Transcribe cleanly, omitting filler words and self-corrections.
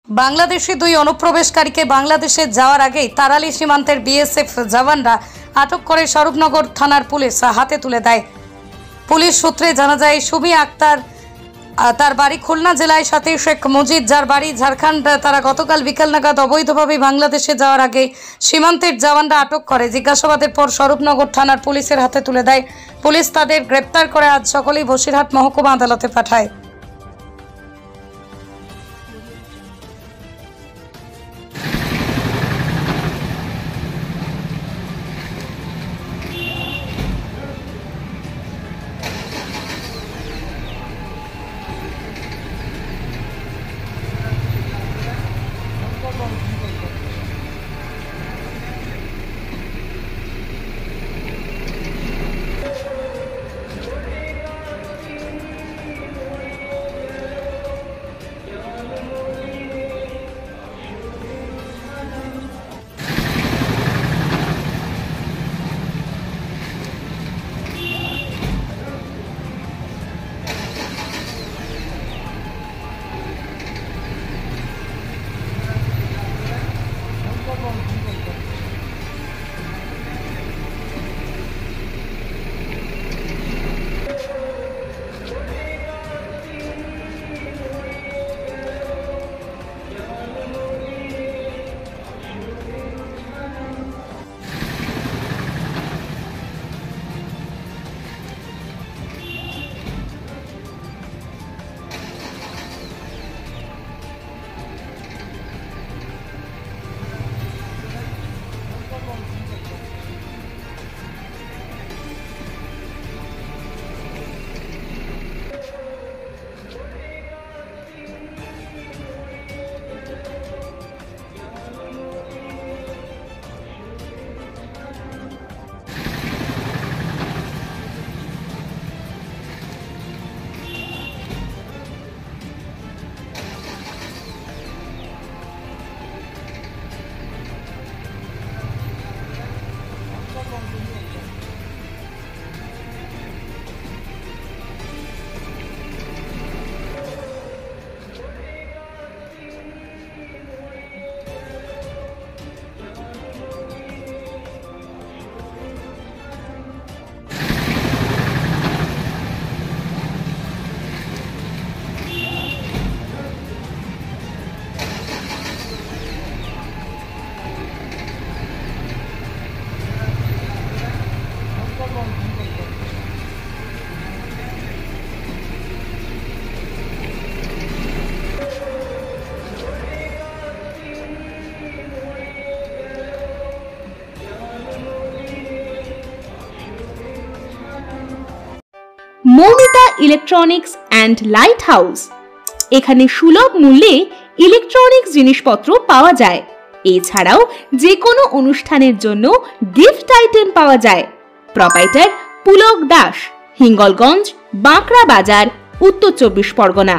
বাংলাদেশি দুই অনুপ্রবেশকারীকে বাংলাদেশে যাওয়ার আগেই তারালি সীমান্তের বিএসএফ জওয়ানরা আটক করে স্বরূপনগর থানার পুলিশ হাতে তুলে দেয়। পুলিশ সূত্রে জানা যায়, সুমি আক্তার তার বাড়ি খুলনা জেলায়, সাথে শেখ মুজিদ যার বাড়ি ঝাড়খণ্ড, তারা গতকাল বিকেল নাগাদ অবৈধভাবে বাংলাদেশে যাওয়ার আগে সীমান্তের জওয়ানরা আটক করে। জিজ্ঞাসাবাদের পর স্বরূপনগর থানার পুলিশের হাতে তুলে দেয়। পুলিশ তাদের গ্রেপ্তার করে আজ সকালেই বসিরহাট মহকুমা আদালতে পাঠায়। Moumita electronics and light house. এখানে সুলভ মূল্যে ইলেকট্রনিক্স জিনিসপত্র পাওয়া যায়। এছাড়াও যে কোনো অনুষ্ঠানের জন্য গিফট আইটেম পাওয়া যায়। প্রোপাইটার পুলক দাস, হিঙ্গলগঞ্জ, বাঁকড়া বাজার, উত্তর 24 পরগনা।